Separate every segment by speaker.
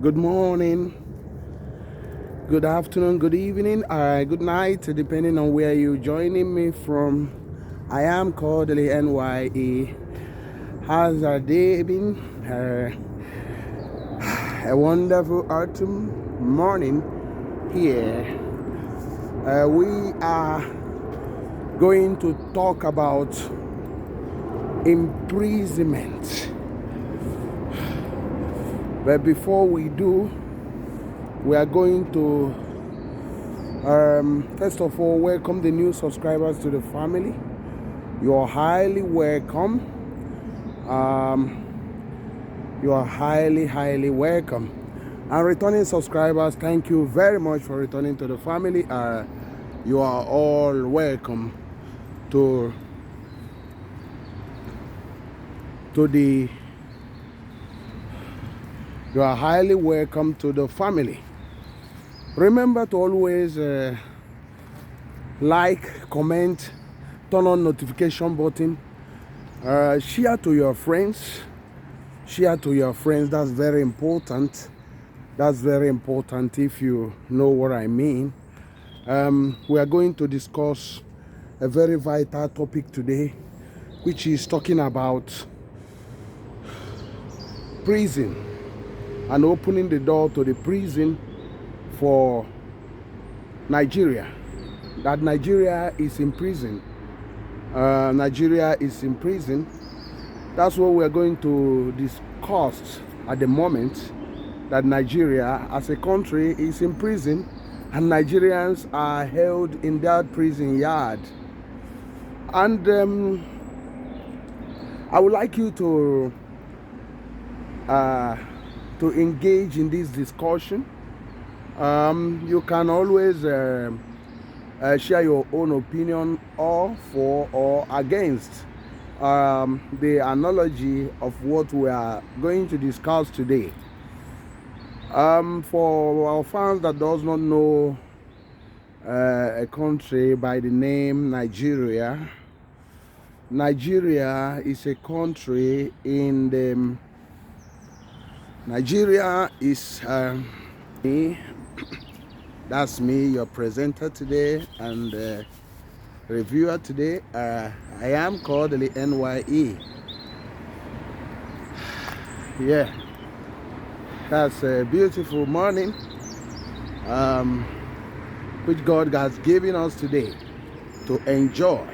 Speaker 1: Good morning, good afternoon, good evening, good night, depending on where you're joining me from. I am Kodili-nye. How's our day been? A wonderful autumn morning here. We are going to talk about imprisonment. But before we do, we are going to first of all welcome the new subscribers to the family. You are highly welcome. You are highly welcome. And returning subscribers, thank you very much for returning to the family. You are all welcome to the you are highly welcome to the family. Remember to always like, comment, turn on notification button, share to your friends. Share to your friends. That's very important. That's very important, if you know what I mean. We are going to discuss a very vital topic today, which is talking about prison and opening the door to the prison for Nigeria. That Nigeria is in prison. Nigeria is in prison. That's what we're going to discuss at the moment. That Nigeria as a country is in prison, and Nigerians are held in that prison yard. And I would like you to engage in this discussion. You can always share your own opinion, or for or against the analogy of what we are going to discuss today. For our fans that does not know a country by the name Nigeria, Nigeria is a country in the Nigeria is me. That's me, your presenter today and reviewer today. I am Kodili-nye. Yeah, that's a beautiful morning which God has given us today to enjoy,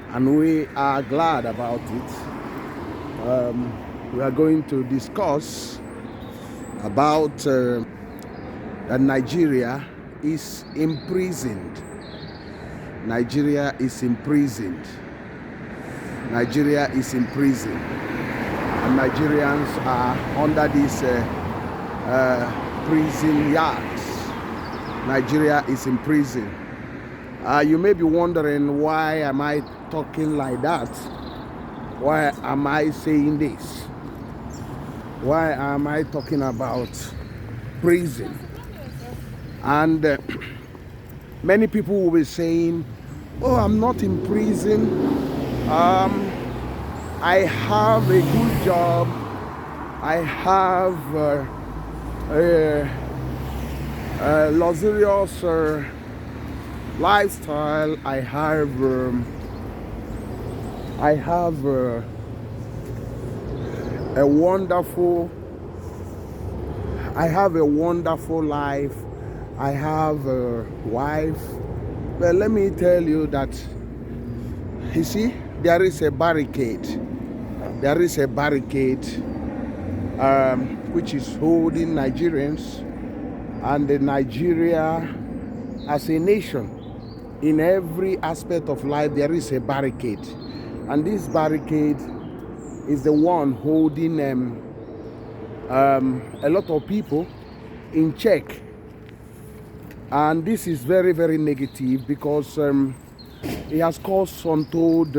Speaker 1: and we are glad about it. We are going to discuss about that Nigeria is imprisoned. Nigeria is imprisoned. Nigeria is imprisoned. And Nigerians are under these prison yards. Nigeria is in prison. You may be wondering, why am I talking like that? Why am I saying this? Why am I talking about prison? And many people will be saying, oh, I'm not in prison. I have a good job. I have a luxurious lifestyle. I have a wonderful life. I have a wife. But let me tell you that, you see, there is a barricade. There is a barricade which is holding Nigerians and Nigeria as a nation. In every aspect of life, there is a barricade. And this barricade is the one holding a lot of people in check. And this is very negative, because it has caused untold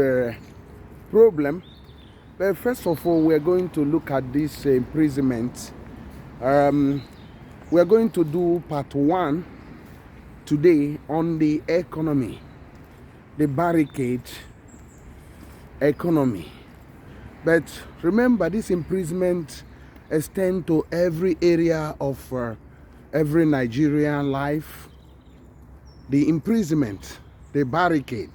Speaker 1: problem. But first of all, we're going to look at this imprisonment. We're going to do part 1 today on the economy, the barricade economy. But remember, this imprisonment extend to every area of every Nigerian life. The imprisonment, the barricade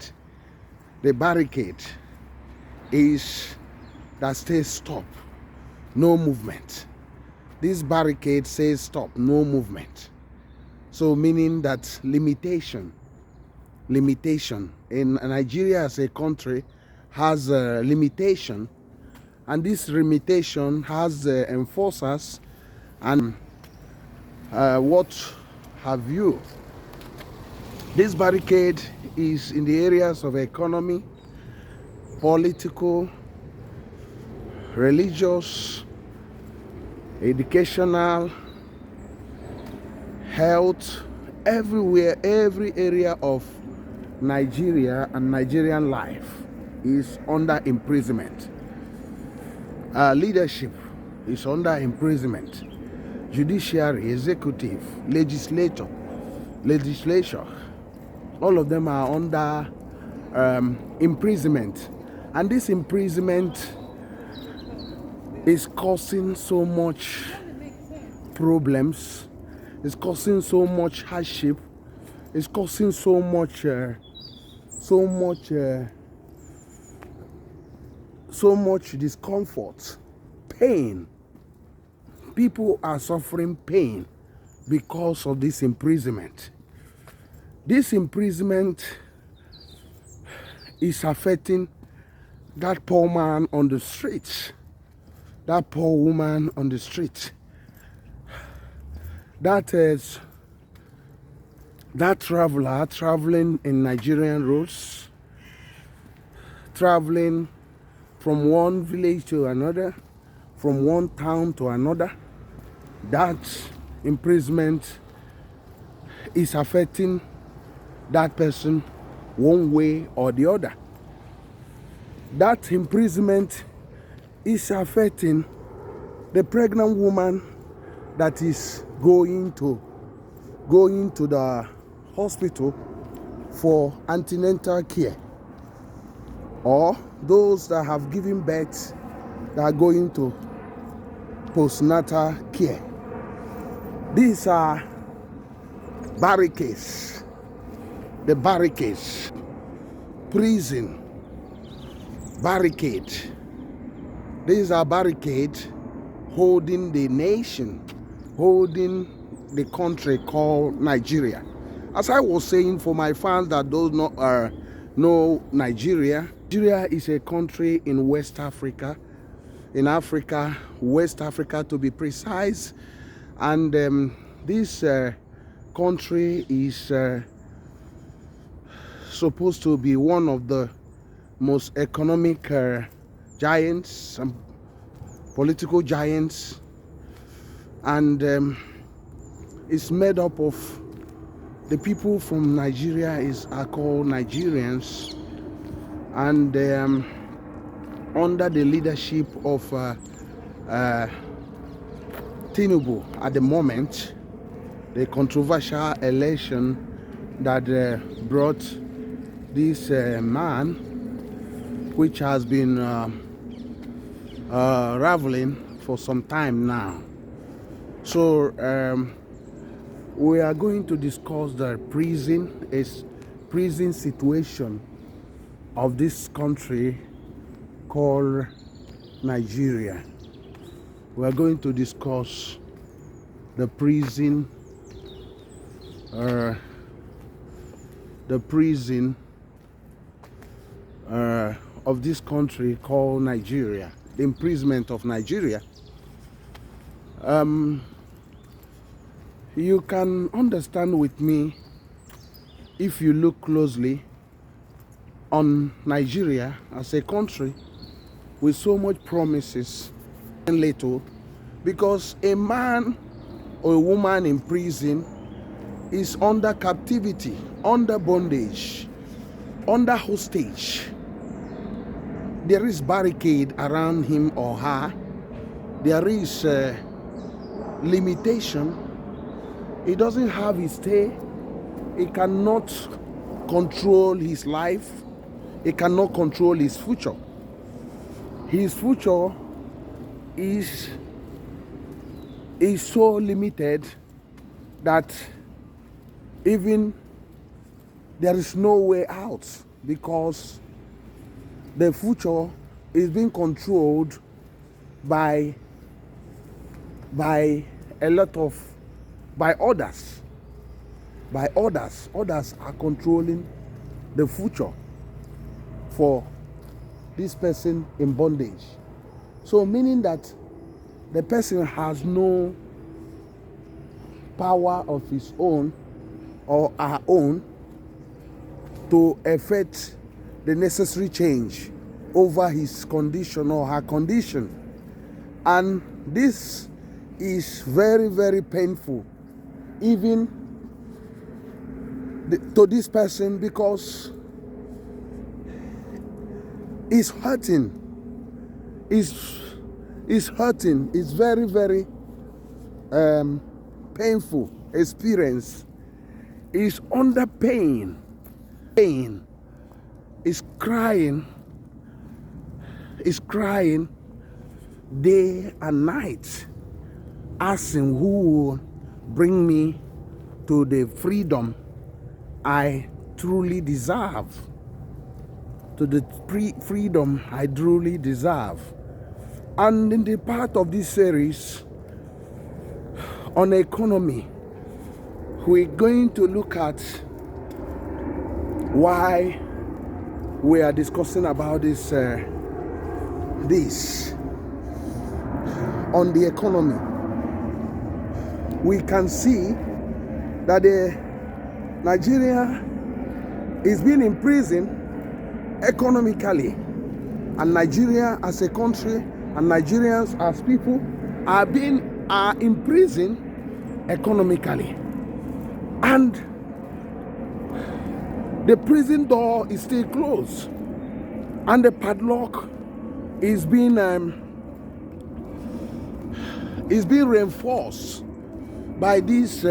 Speaker 1: is that says stop, no movement. This barricade says stop, no movement. So meaning that limitation in Nigeria as a country has a limitation, and this limitation has enforcers and what have you. This barricade is in the areas of economy, political, religious, educational, health, everywhere. Every area of Nigeria and Nigerian life is under imprisonment. Leadership is under imprisonment. Judiciary, executive, legislature, all of them are under imprisonment. And this imprisonment is causing so much problems, it's causing so much hardship, it's causing so much discomfort, pain. People are suffering pain because of this imprisonment. This imprisonment is affecting that poor man on the street, that poor woman on the street, that is that traveler traveling in Nigerian roads, traveling from one village to another, from one town to another. That imprisonment is affecting that person one way or the other. That imprisonment is affecting the pregnant woman that is going to the hospital for antenatal care, or those that have given birth that are going to postnatal care. These are barricades. The barricades, prison, barricade. These are barricades holding the nation, holding the country called Nigeria. As I was saying, for my fans that don't know Nigeria, Nigeria is a country in West Africa, West Africa to be precise. And this country is supposed to be one of the most economic giants and political giants, and it's made up of the people from Nigeria are called Nigerians, and under the leadership of Tinubu at the moment, the controversial election that brought this man, which has been raveling for some time now. So we are going to discuss the prison situation of this country called Nigeria. We are going to discuss the prison of this country called Nigeria, the imprisonment of Nigeria. You can understand with me if you look closely on Nigeria as a country with so much promises and little, because a man or a woman in prison is under captivity, under bondage, under hostage. There is barricade around him or her. There is limitation. He doesn't have his stay. He cannot control his life. He cannot control his future. His future is is so limited that even there is no way out, because the future is being controlled by a lot of others. Others are controlling the future for this person in bondage. So meaning that the person has no power of his own or her own to effect the necessary change over his condition or her condition. And this is very, very painful, even to this person, because it's hurting. It's hurting. It's very, very painful experience. Is under pain. Pain. Is crying day and night, asking who will bring me to the freedom I truly deserve. To the freedom I truly deserve. And in the part of this series on economy, we're going to look at why we are discussing about this on the economy. We can see that Nigeria is being imprisoned economically, and Nigeria as a country and Nigerians as people are imprisoned economically, and the prison door is still closed, and the padlock is being reinforced by these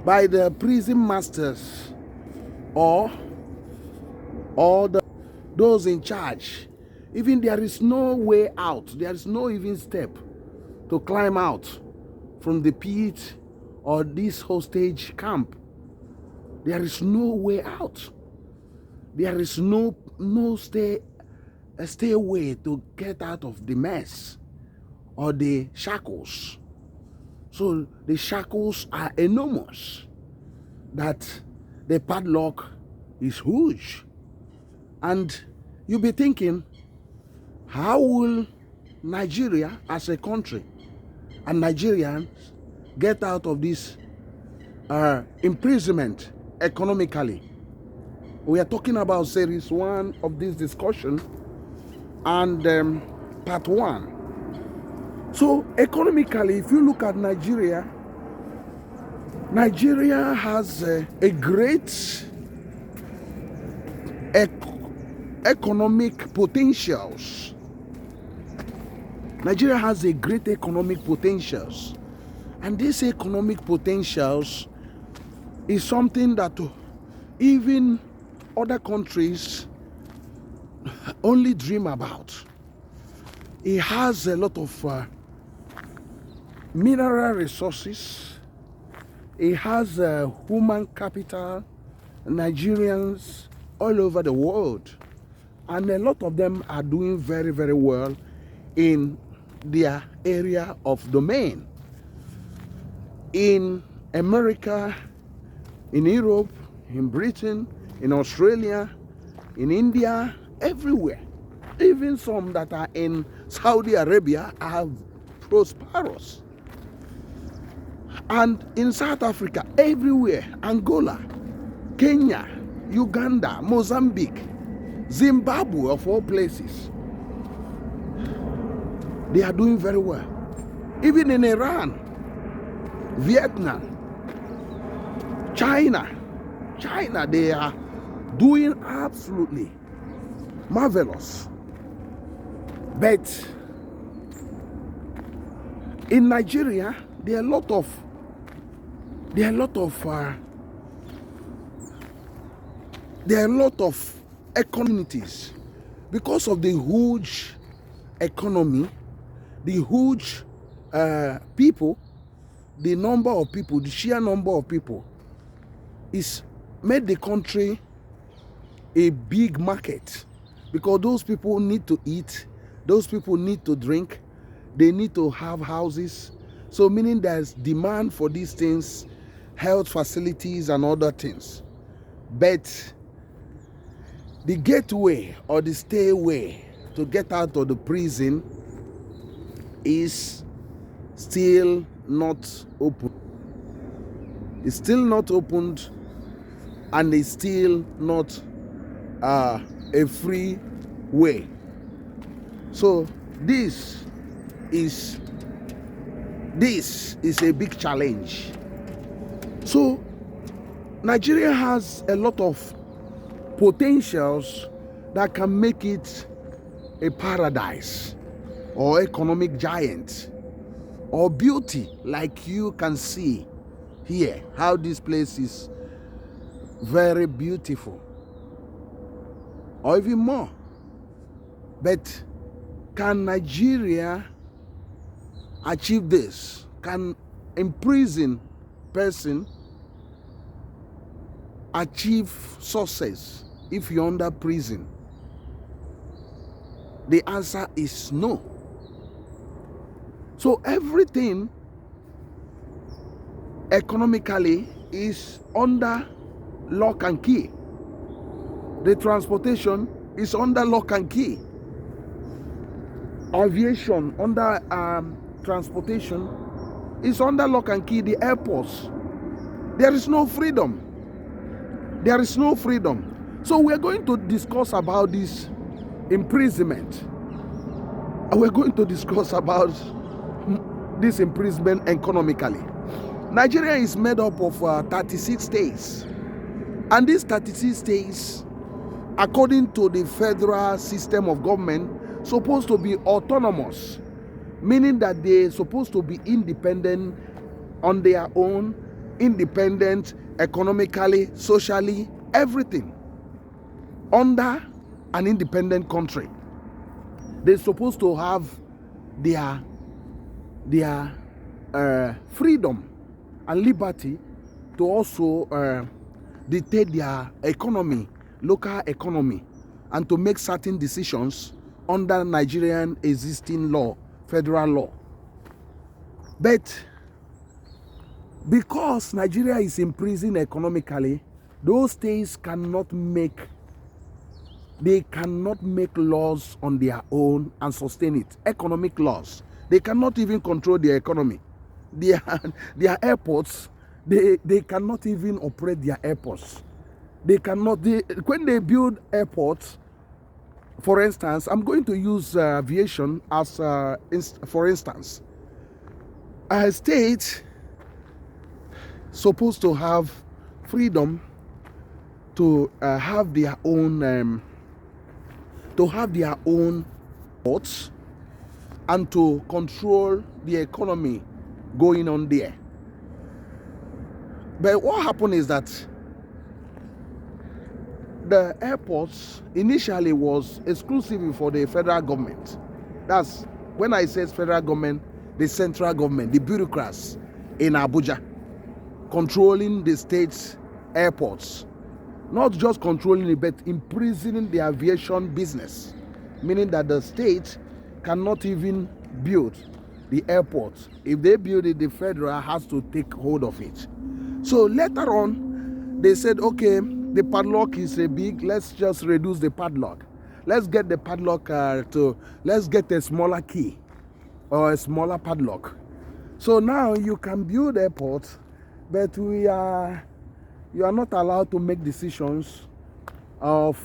Speaker 1: by the prison masters or those in charge. Even there is no way out. There is no even step to climb out from the pit or this hostage camp. There is no way out. There is no stairway to get out of the mess or the shackles. So the shackles are enormous, that the padlock is huge. And you'll be thinking, how will Nigeria as a country and Nigerians get out of this imprisonment economically? We are talking about series 1 of this discussion and part 1. So economically, if you look at Nigeria, Nigeria has a great economic potentials. Nigeria has a great economic potentials, and these economic potentials is something that even other countries only dream about. It has a lot of mineral resources. It has human capital, Nigerians all over the world, and a lot of them are doing very, very well in their area of domain. In America, in Europe, in Britain, in Australia, in India, everywhere. Even some that are in Saudi Arabia are prosperous. And in South Africa, everywhere, Angola, Kenya, Uganda, Mozambique, Zimbabwe, of all places, they are doing very well. Even in Iran, Vietnam, China, they are doing absolutely marvelous. But in Nigeria, there are a lot of communities, because of the huge economy, the huge people, the number of people, the sheer number of people, is made the country a big market, because those people need to eat, those people need to drink, they need to have houses. So meaning there's demand for these things, health facilities and other things. But the gateway or the stairway to get out of the prison is still not open. It's still not opened, and it's still not a free way. So this is a big challenge. So Nigeria has a lot of potentials that can make it a paradise or economic giant or beauty, like you can see here, how this place is very beautiful, or even more. But can Nigeria achieve this? Can imprisoned person achieve success if you're under prison? The answer is no. So everything economically is under lock and key. The transportation is under lock and key. Aviation under transportation is under lock and key. The airports, there is no freedom. There is no freedom. So we're going to discuss about this imprisonment. We're going to discuss about this imprisonment economically. Nigeria is made up of 36 states. And these 36 states, according to the federal system of government, supposed to be autonomous, meaning that they're supposed to be independent on their own, independent economically, socially, everything, under an independent country. They're supposed to have their freedom and liberty to also dictate their economy, local economy, and to make certain decisions under Nigerian existing law, federal law. But because Nigeria is imprisoned economically, those states cannot make laws on their own and sustain it. Economic laws. They cannot even control their economy. Their airports, they cannot even operate their airports. They cannot. When they build airports, for instance, I'm going to use aviation as for instance. A state supposed to have freedom to have their own ports and to control the economy going on there. But what happened is that the airports initially was exclusive for the federal government. That's when I say federal government, the central government, the bureaucrats in Abuja, controlling the state's airports. Not just controlling it, but imprisoning the aviation business, meaning that the state cannot even build the airport. If they build it, the federal has to take hold of it. So later on, they said, okay, the padlock is big, let's just reduce the padlock. Let's get the padlock let's get a smaller key or a smaller padlock. So now you can build airports, but you are not allowed to make decisions of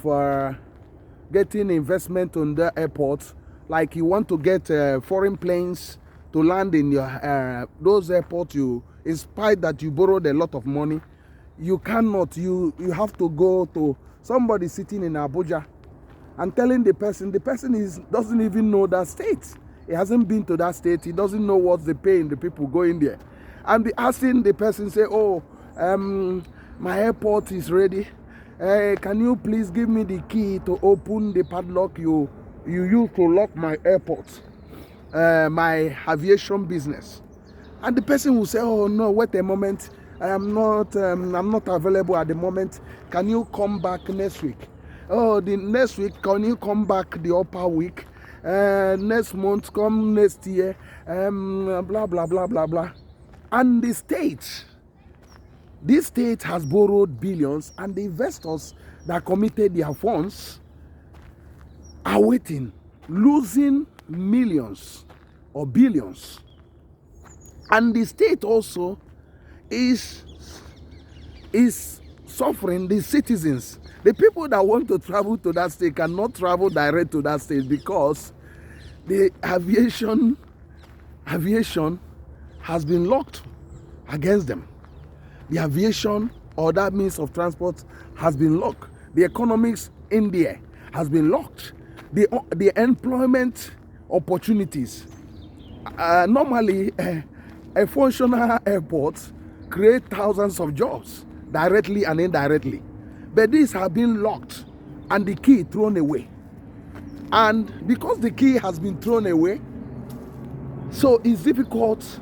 Speaker 1: getting investment on the airports. Like you want to get foreign planes to land in your those airports, in spite that you borrowed a lot of money, you cannot. You have to go to somebody sitting in Abuja and telling the person doesn't even know that state. He hasn't been to that state. He doesn't know what they pay in the people going there. And be asking the person, say, oh, my airport is ready. Can you please give me the key to open the padlock you use to lock my airport? my aviation business. And the person will say, oh no, wait a moment, I'm not available at the moment. Can you come back next week? Oh, the next week, can you come back the upper week? Next month, come next year, blah, blah, blah, blah, blah. And this state has borrowed billions, and the investors that committed their funds are waiting, losing millions or billions. And the state also is suffering. The citizens, the people that want to travel to that state cannot travel direct to that state because the aviation has been locked against them. The aviation or that means of transport has been locked. The economics in there has been locked. The employment opportunities. Normally, a functional airport creates thousands of jobs directly and indirectly, but these have been locked and the key thrown away. And because the key has been thrown away, so it's difficult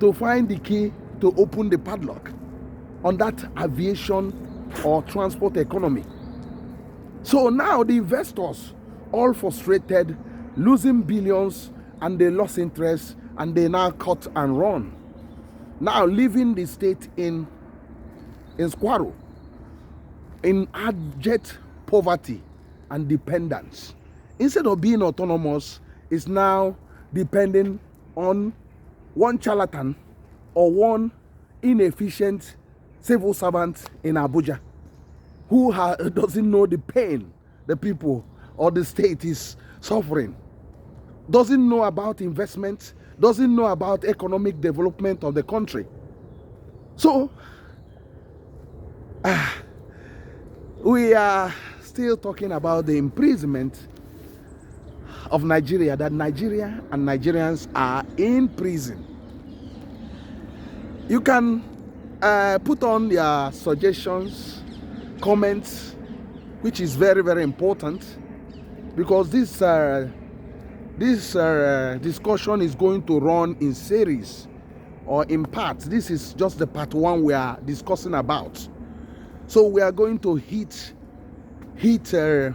Speaker 1: to find the key to open the padlock on that aviation or transport economy. So now the investors, all frustrated, losing billions, and they lost interest, and they now cut and run. Now leaving the state in squalor, in abject poverty and dependence. Instead of being autonomous, it's now depending on one charlatan or one inefficient civil servant in Abuja who doesn't know the pain the people or the state is suffering, doesn't know about investment, doesn't know about economic development of the country. So we are still talking about the imprisonment of Nigeria, that Nigeria and Nigerians are in prison. You can put on your suggestions, comments, which is very, very important, because this discussion is going to run in series or in parts. This is just the part one we are discussing about. So we are going to hit a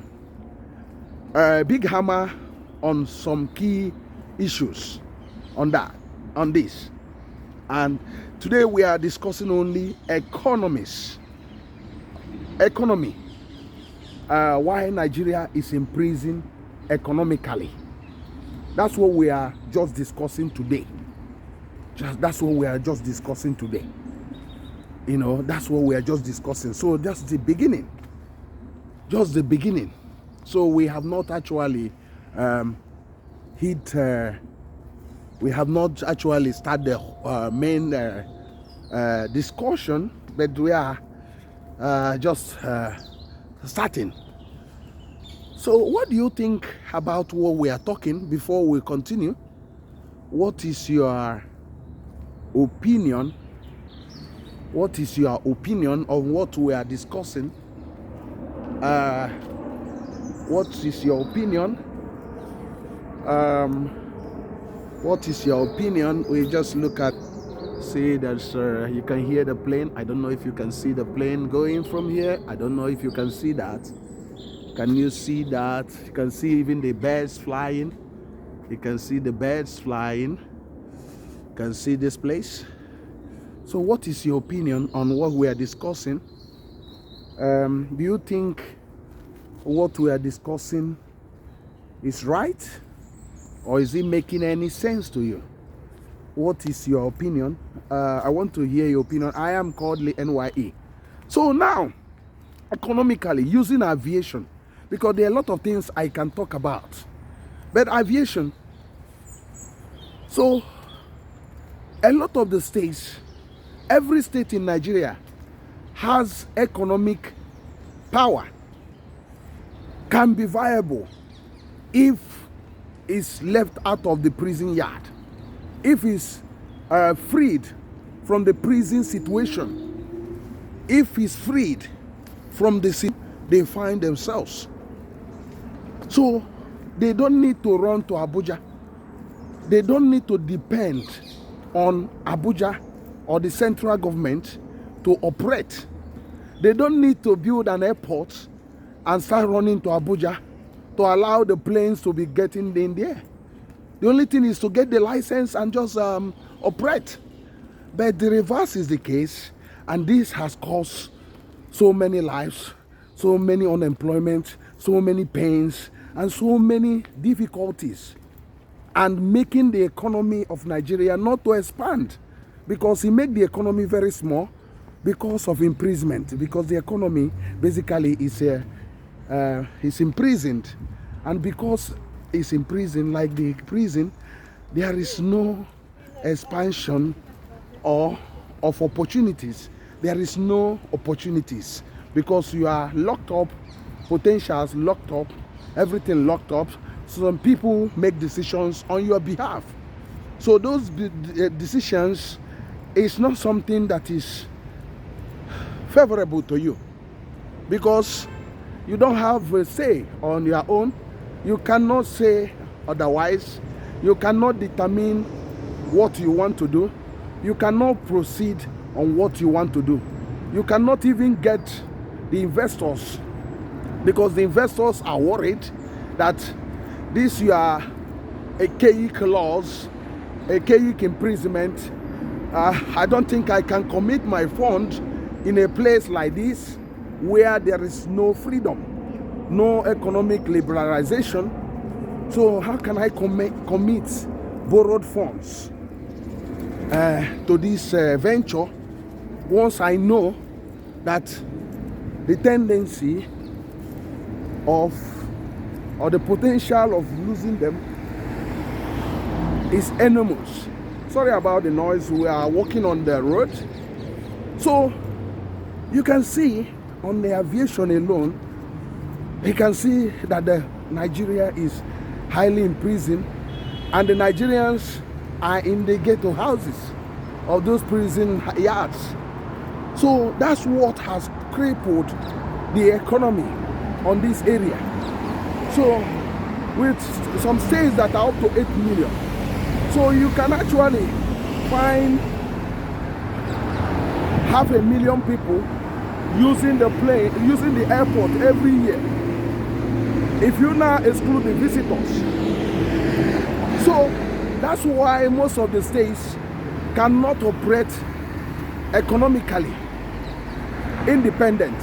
Speaker 1: big hammer on some key issues on this. And today we are discussing only economy, why Nigeria is in prison economically. That's what we are just discussing today. That's what we are just discussing today. You know, that's what we are just discussing. So that's the beginning. Just the beginning. So we have not actually we have not actually started the main discussion, but we are just starting. So what do you think about what we are talking before we continue? What is your opinion? What is your opinion on what we are discussing? What is your opinion? What is your opinion? We just look at, see there's you can hear the plane. I don't know if you can see the plane going from here. I don't know if you can see that. Can you see that? You can see even the birds flying. You can see the birds flying. You can see this place. So what is your opinion on what we are discussing? Do you think what we are discussing is right? Or is it making any sense to you? What is your opinion? I want to hear your opinion. I am Kodili-nye. So now, economically, using aviation, because there are a lot of things I can talk about. But aviation, so a lot of the states, every state in Nigeria has economic power, can be viable if it's left out of the prison yard, if it's freed from the prison situation, if it's freed from the situation they find themselves. So they don't need to run to Abuja They don't need to depend on Abuja or the central government to operate. They don't need to build an airport and start running to Abuja to allow the planes to be getting in the air. The only thing is to get the license and just operate. But the reverse is the case, and this has caused so many lives, so many unemployment, so many pains, and so many difficulties, and making the economy of Nigeria not to expand, because it made the economy very small because of imprisonment, because the economy basically is imprisoned, and because it's imprisoned like the prison, there is no expansion or of opportunities. There is no opportunities because you are locked up, potentials locked up, everything locked up. So some people make decisions on your behalf. So those decisions is not something that is favorable to you, because you don't have a say on your own. You cannot say otherwise. You cannot determine what you want to do. You cannot proceed on what you want to do. You cannot even get the investors, because the investors are worried that this your archaic laws, archaic imprisonment, I don't think I can commit my fund in a place like this where there is no freedom, no economic liberalization. So how can I commit borrowed funds to this venture once I know that the tendency of or the potential of losing them is enormous? Sorry about the noise, we are walking on the road. So you can see on the aviation alone, you can see that Nigeria is highly imprisoned, and the Nigerians are in the ghetto houses of those prison yards. So that's what has crippled the economy on this area. So with some states that are up to 8 million. So you can actually find 500,000 people using the plane, using the airport every year, if you now exclude the visitors. So that's why most of the states cannot operate economically independent,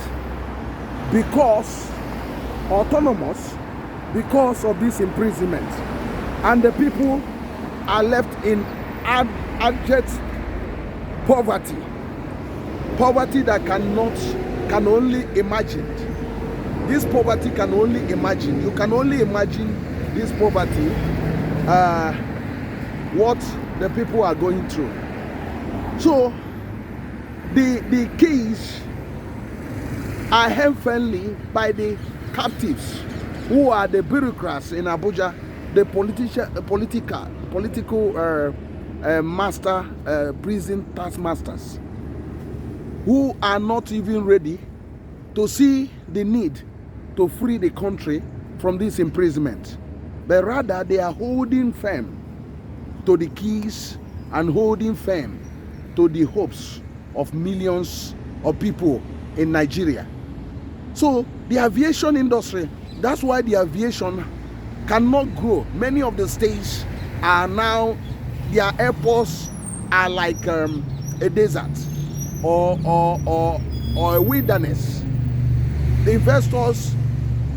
Speaker 1: because autonomous, because of this imprisonment, and the people are left in abject poverty that can only imagine. This poverty can only imagine. You can only imagine this poverty, what the people are going through. So the keys are held firmly by the captives, who are the bureaucrats in Abuja, the political prison taskmasters, who are not even ready to see the need to free the country from this imprisonment, but rather they are holding firm to the keys and holding firm to the hopes of millions of people in Nigeria. So the aviation industry, that's why the aviation cannot grow. Many of the states are now, their airports are like a desert or a wilderness. The investors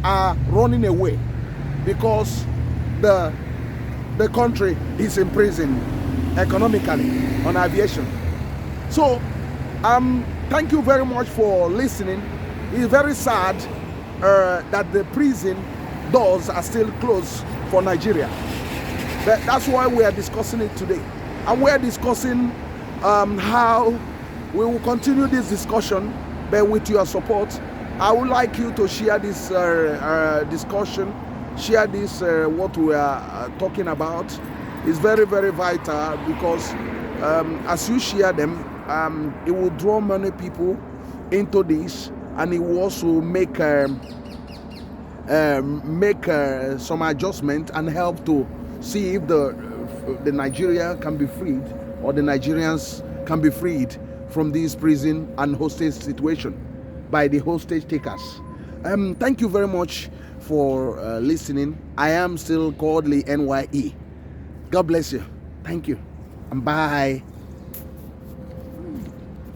Speaker 1: are running away because the country is imprisoned economically on aviation. So thank you very much for listening. It's very sad that the prison doors are still closed for Nigeria. But that's why we are discussing it today. And we are discussing how we will continue this discussion, but with your support. I would like you to share this discussion, share this what we are talking about. It's very, very vital, because as you share them, it will draw many people into this, and it will also make some adjustment and help to see if the the Nigeria can be freed, or the Nigerians can be freed from this prison and hostage situation by the hostage takers. Thank you very much for listening. I am still Kodili-nye. God bless you. Thank you. And bye.